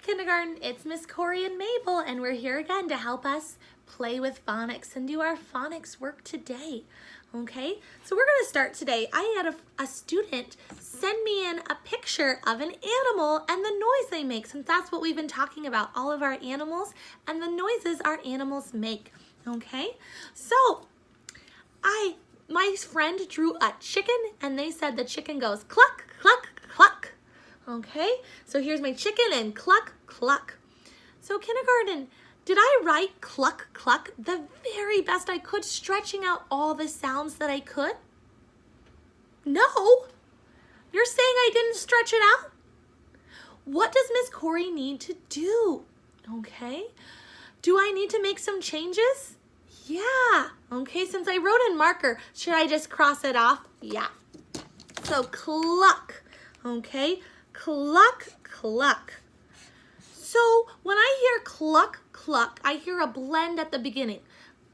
kindergarten, it's Miss Corey and Mabel, and we're here again to help us play with phonics and do our phonics work today. Okay, so we're going to start today. I had a student send me in a picture of an animal and the noise they make, since that's what we've been talking about, all of our animals and the noises our animals make. Okay, so my friend drew a chicken and they said the chicken goes cluck, cluck, cluck. Okay, so here's my chicken and cluck, cluck. So kindergarten, did I write cluck, cluck the very best I could, stretching out all the sounds that I could? No, you're saying I didn't stretch it out? What does Miss Corey need to do? Okay, do I need to make some changes? Yeah, okay, since I wrote in marker, should I just cross it off? Yeah, so cluck, okay, cluck, cluck. So when I hear cluck, cluck, I hear a blend at the beginning.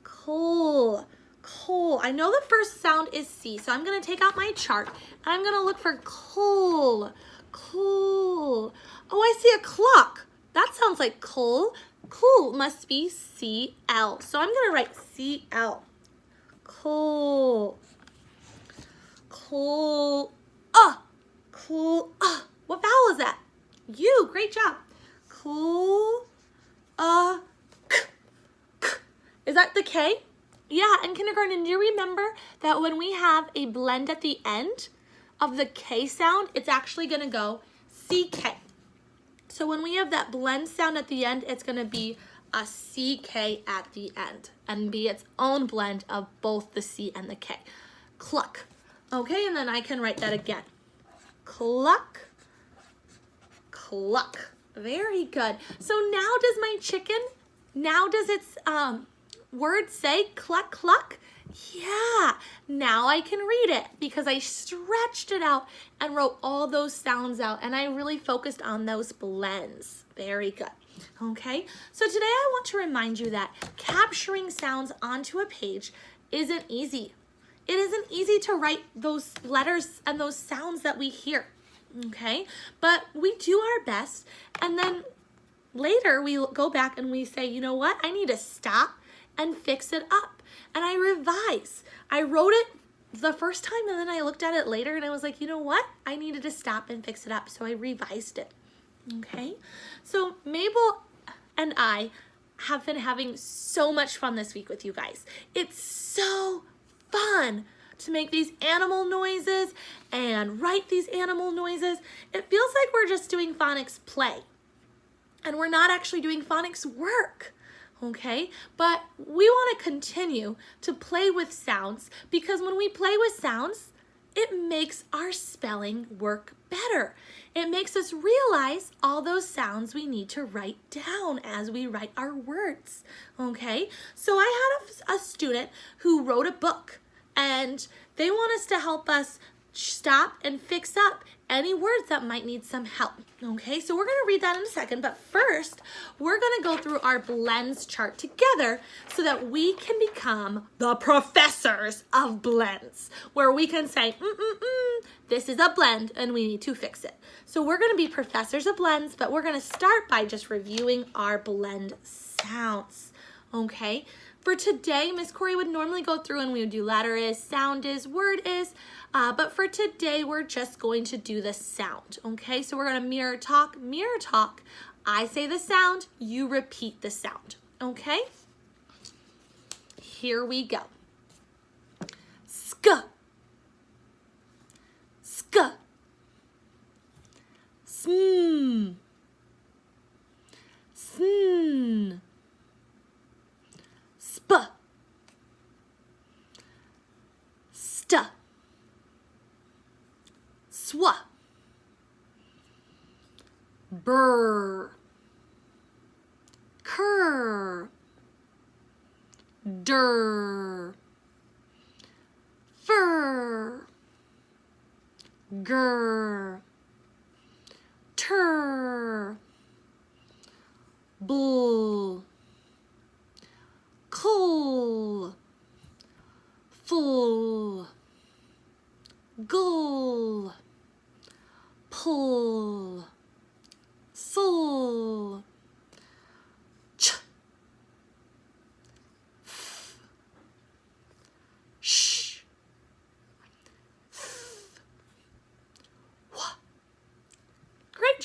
Cool, cool. I know the first sound is C, so I'm gonna take out my chart and I'm gonna look for cool, cool. Oh, I see a cluck. That sounds like cool. Cool must be CL. So I'm gonna write CL. Cool, cool, cool. What vowel is that? U, great job. Cool, k, k. Is that the K? Yeah, in kindergarten, do you remember that when we have a blend at the end of the K sound, it's actually gonna go CK. So when we have that blend sound at the end, it's gonna be a CK at the end and be its own blend of both the C and the K. Cluck. Okay, and then I can write that again. Cluck, cluck. Very good. So now does my chicken, now does its word say cluck, cluck? Yeah, now I can read it because I stretched it out and wrote all those sounds out, and I really focused on those blends. Very good. Okay, so today I want to remind you that capturing sounds onto a page isn't easy. It isn't easy to write those letters and those sounds that we hear. Okay, but we do our best, and then later we go back and we say, you know what, I need to stop and fix it up, and I revise. I wrote it the first time and then I looked at it later and I was like, you know what, I needed to stop and fix it up, so I revised it. Okay, so Mabel and I have been having so much fun this week with you guys. It's so fun to make these animal noises and write these animal noises. It feels like we're just doing phonics play and we're not actually doing phonics work, okay? But we want to continue to play with sounds, because when we play with sounds, it makes our spelling work better. It makes us realize all those sounds we need to write down as we write our words, okay? So I had a student who wrote a book, and they want us to help us stop and fix up any words that might need some help. Okay, so we're gonna read that in a second, but first we're gonna go through our blends chart together so that we can become the professors of blends, where we can say, this is a blend and we need to fix it. So we're gonna be professors of blends, but we're gonna start by just reviewing our blend sounds, okay? For today, Miss Corey would normally go through and we would do letter is, sound is, word is, but for today, we're just going to do the sound, okay? So we're gonna mirror talk, mirror talk. I say the sound, you repeat the sound, okay? Here we go. Sk, sk, sm, sn, sp, st, sw, brr, cur, der, fur, gur, tur, bull, coal, full, gull, pull, full,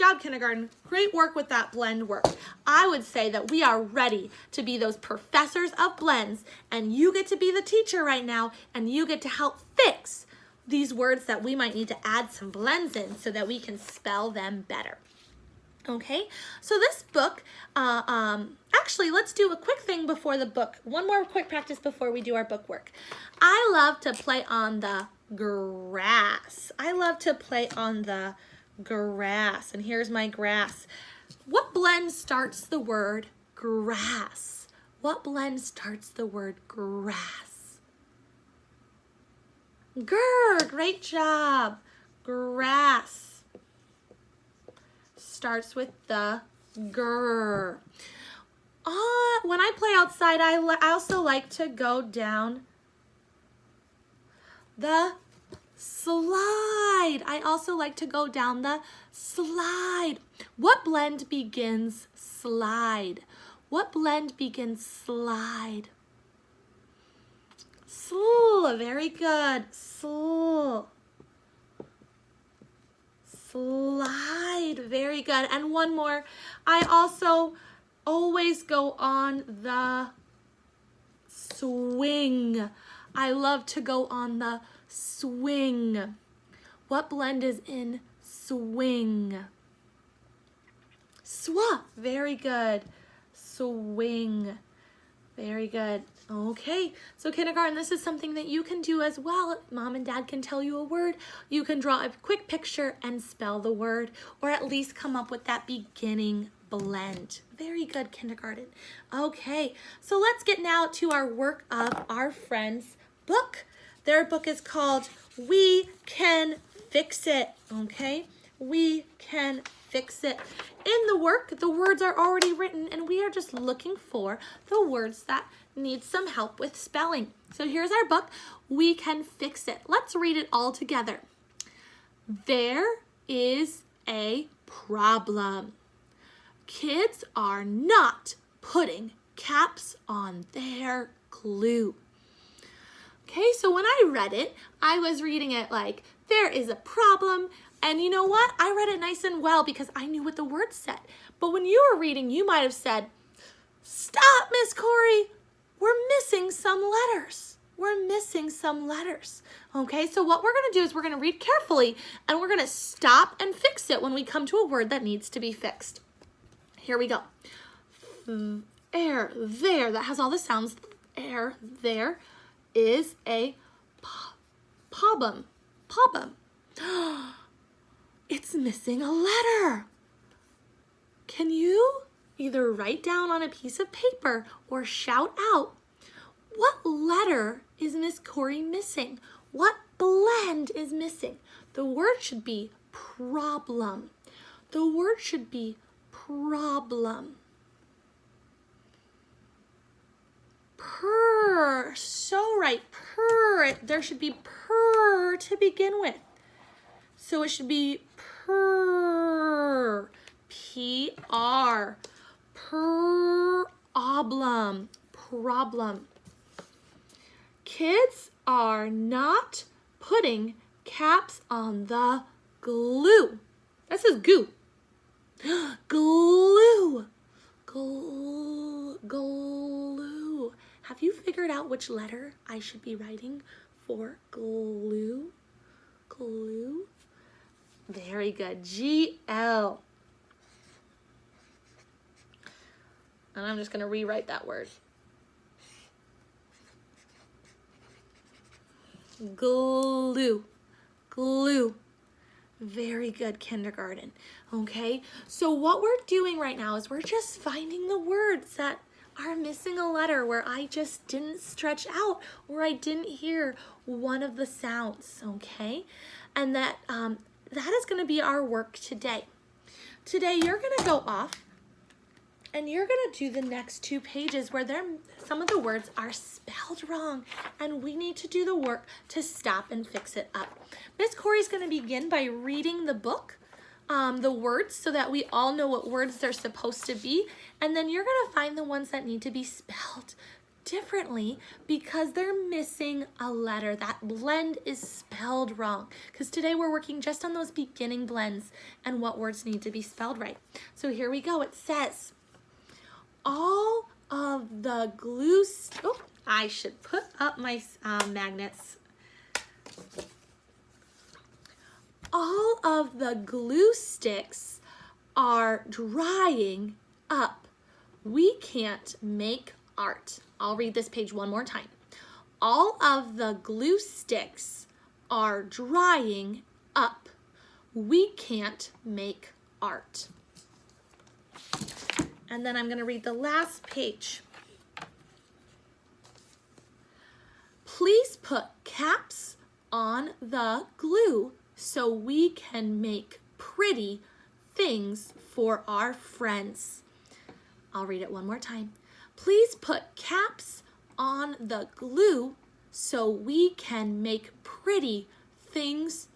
job, kindergarten. Great work with that blend work. I would say that we are ready to be those professors of blends, and you get to be the teacher right now, and you get to help fix these words that we might need to add some blends in so that we can spell them better. Okay, so this book, actually, let's do a quick thing before the book. One more quick practice before we do our book work. I love to play on the grass. I love to play on the grass. And here's my grass. What blend starts the word grass? What blend starts the word grass? Grr, great job. Grass starts with the grr. When I play outside, I also like to go down the slide. I also like to go down the slide. What blend begins slide? What blend begins slide? Sl, very good. Sl. Slide, very good. And one more. I also always go on the swing. I love to go on the swing. What blend is in swing? Swa, very good. Swing, very good. Okay, so kindergarten, this is something that you can do as well. Mom and Dad can tell you a word. You can draw a quick picture and spell the word, or at least come up with that beginning blend. Very good, kindergarten. Okay, so let's get now to our work of our friend's book. Their book is called We Can Fix It, okay? We Can Fix It. In the work, the words are already written, and we are just looking for the words that need some help with spelling. So here's our book, We Can Fix It. Let's read it all together. There is a problem. Kids are not putting caps on their glue. Okay, so when I read it, I was reading it like, there is a problem. And you know what? I read it nice and well because I knew what the word said. But when you were reading, you might have said, stop, Miss Corey. We're missing some letters. We're missing some letters. Okay, so what we're going to do is we're going to read carefully and we're going to stop and fix it when we come to a word that needs to be fixed. Here we go. There, that has all the sounds. There is a problem. It's missing a letter. Can you either write down on a piece of paper or shout out, what letter is Miss Corey missing? What blend is missing? The word should be problem. The word should be problem. Purr, so right, purr. There should be purr to begin with. So it should be purr, P-R, problem. Kids are not putting caps on the glue. That says goo. Glue. Glue. Have you figured out which letter I should be writing for glue? Glue. Very good. G-L. And I'm just going to rewrite that word. Glue. Glue. Very good, kindergarten. Okay, so what we're doing right now is we're just finding the words that are missing a letter where I just didn't stretch out or I didn't hear one of the sounds, okay? And that is going to be our work today. Today you're going to go off and you're going to do the next 2 pages where some of the words are spelled wrong and we need to do the work to stop and fix it up. Miss Corey's going to begin by reading the book, the words, so that we all know what words they're supposed to be, and then you're going to find the ones that need to be spelled differently because they're missing a letter. That blend is spelled wrong because today we're working just on those beginning blends and what words need to be spelled right. So here we go. It says, all of the glue, oh, I should put up my magnets. All of the glue sticks are drying up. We can't make art. I'll read this page one more time. All of the glue sticks are drying up. We can't make art. And then I'm going to read the last page. Please put caps on the glue so we can make pretty things for our friends. I'll read it one more time. Please put caps on the glue so we can make pretty things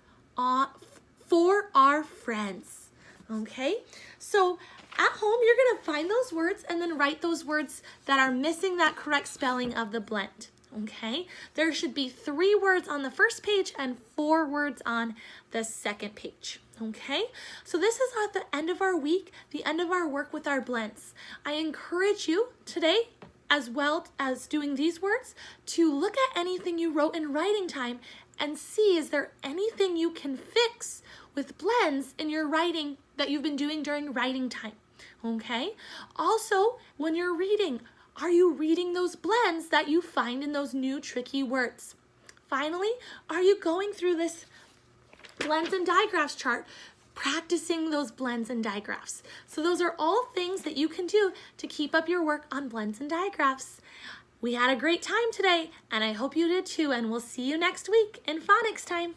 for our friends. Okay, so at home you're going to find those words and then write those words that are missing that correct spelling of the blend. Okay, there should be 3 words on the first page and 4 words on the second page. Okay, so this is at the end of our week, the end of our work with our blends. I encourage you today, as well as doing these words, to look at anything you wrote in writing time and see, is there anything you can fix with blends in your writing that you've been doing during writing time. Okay, also when you're reading, are you reading those blends that you find in those new tricky words? Finally, are you going through this blends and digraphs chart, practicing those blends and digraphs? So those are all things that you can do to keep up your work on blends and digraphs. We had a great time today, and I hope you did too, and we'll see you next week in Phonics time.